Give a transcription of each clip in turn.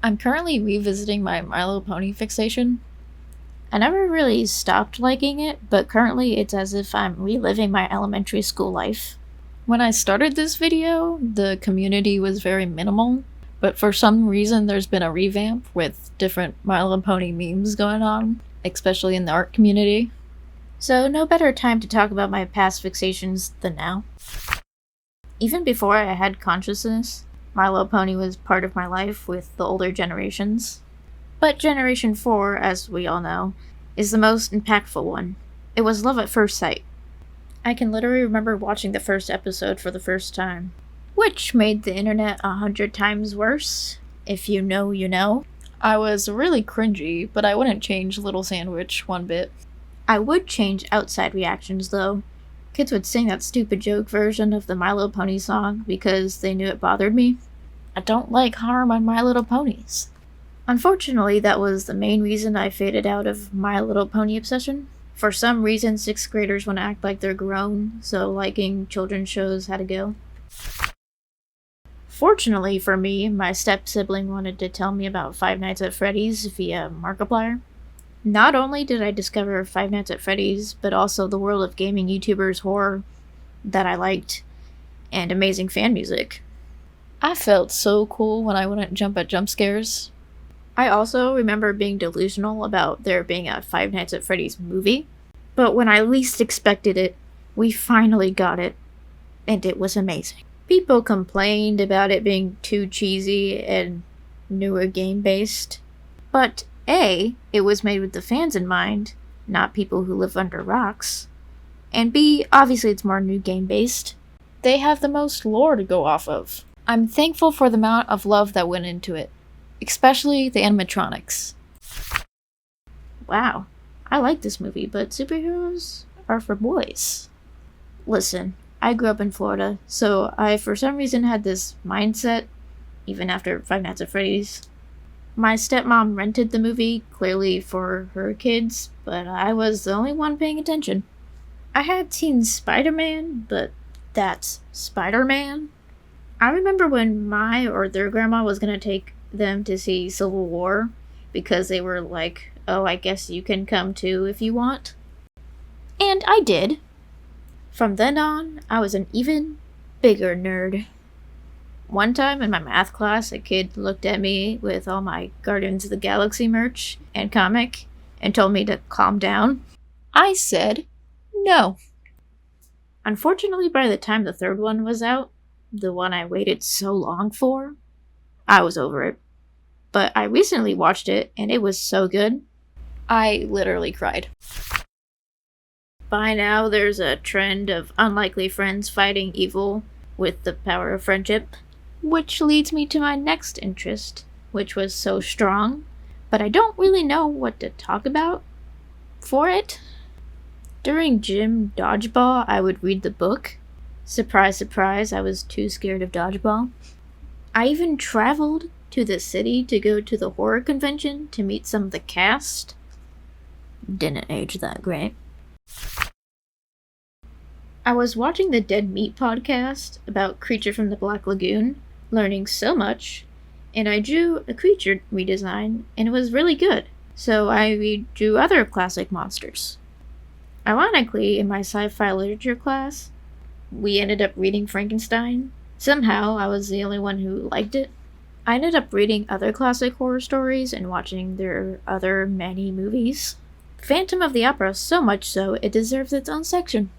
I'm currently revisiting my My Little Pony fixation. I never really stopped liking it, but currently it's as if I'm reliving my elementary school life. When I started this video, the community was very minimal, but for some reason there's been a revamp with different My Little Pony memes going on, especially in the art community. So no better time to talk about my past fixations than now. Even before I had consciousness, My Little Pony was part of my life with the older generations. But Generation 4, as we all know, is the most impactful one. It was love at first sight. I can literally remember watching the first episode for the first time, which made the internet 100 times worse. If you know, you know. I was really cringy, but I wouldn't change Little Sandwich one bit. I would change outside reactions, though. Kids would sing that stupid joke version of the My Little Pony song because they knew it bothered me. I don't like harm on My Little Ponies. Unfortunately, that was the main reason I faded out of My Little Pony obsession. For some reason, 6th graders want to act like they're grown, so liking children's shows had to go. Fortunately for me, my step-sibling wanted to tell me about Five Nights at Freddy's via Markiplier. Not only did I discover Five Nights at Freddy's, but also the world of gaming YouTubers horror that I liked, and amazing fan music. I felt so cool when I wouldn't jump at jump scares. I also remember being delusional about there being a Five Nights at Freddy's movie, but when I least expected it, we finally got it, and it was amazing. People complained about it being too cheesy and newer game-based, but A, it was made with the fans in mind, not people who live under rocks, and B, obviously it's more new game-based. They have the most lore to go off of. I'm thankful for the amount of love that went into it. Especially the animatronics. Wow, I like this movie, but superheroes are for boys. Listen, I grew up in Florida, so I for some reason had this mindset, even after Five Nights at Freddy's. My stepmom rented the movie, clearly for her kids, but I was the only one paying attention. I had seen Spider-Man, but that's Spider-Man. I remember when my or their grandma was gonna take them to see Civil War because they were like, oh, I guess you can come too if you want. And I did. From then on, I was an even bigger nerd. One time in my math class, a kid looked at me with all my Guardians of the Galaxy merch and comic and told me to calm down. I said no. Unfortunately, by the time the third one was out, the one I waited so long for, I was over it. But I recently watched it, and it was so good. I literally cried. By now, there's a trend of unlikely friends fighting evil with the power of friendship, which leads me to my next interest, which was so strong, but I don't really know what to talk about for it. During gym dodgeball, I would read the book. Surprise, surprise, I was too scared of dodgeball. I even traveled to the city to go to the horror convention to meet some of the cast. Didn't age that great. I was watching the Dead Meat podcast about Creature from the Black Lagoon, learning so much, and I drew a creature redesign, and it was really good, so I redrew other classic monsters. Ironically, in my sci-fi literature class, we ended up reading Frankenstein. Somehow, I was the only one who liked it. I ended up reading other classic horror stories and watching their other many movies. Phantom of the Opera, so much so, it deserves its own section.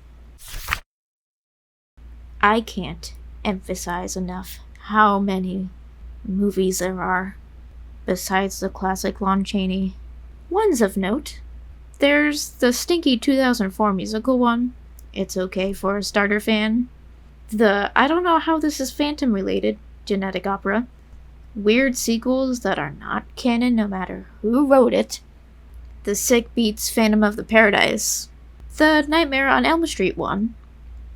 I can't emphasize enough how many movies there are, besides the classic Lon Chaney. Ones of note. There's the stinky 2004 musical one. It's okay for a starter fan. The I don't know how this is Phantom related, Genetic Opera. Weird sequels that are not canon no matter who wrote it. The Sick Beats Phantom of the Paradise. The Nightmare on Elm Street one.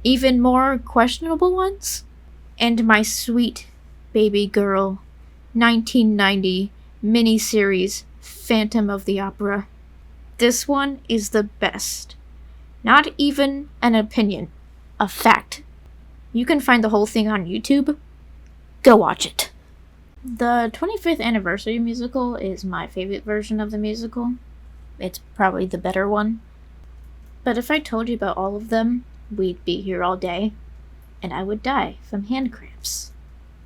Even more questionable ones. And my sweet baby girl 1990 miniseries Phantom of the Opera. This one is the best. Not even an opinion. A fact. You can find the whole thing on YouTube. Go watch it. The 25th anniversary musical is my favorite version of the musical. It's probably the better one. But if I told you about all of them, we'd be here all day, and I would die from hand cramps.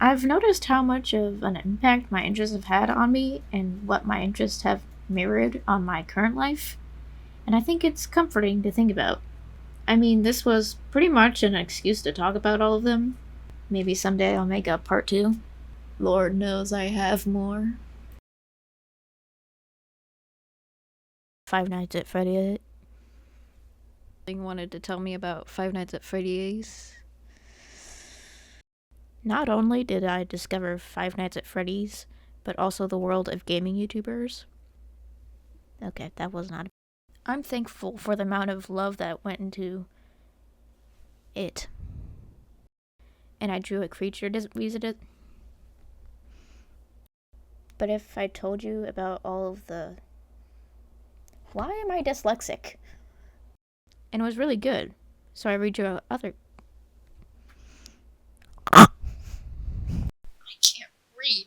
I've noticed how much of an impact my interests have had on me and what my interests have mirrored on my current life, and I think it's comforting to think about. I mean, this was pretty much an excuse to talk about all of them. Maybe someday I'll make a part two. Lord knows I have more. Five Nights at Freddy's. Wanted to tell me about Five Nights at Freddy's. Not only did I discover Five Nights at Freddy's, but also the world of gaming YouTubers. Okay, that was not. I'm thankful for the amount of love that went into it. And I drew a creature to visit it. But if I told you about all of the. Why am I dyslexic? And it was really good. So I redrew other. I can't read.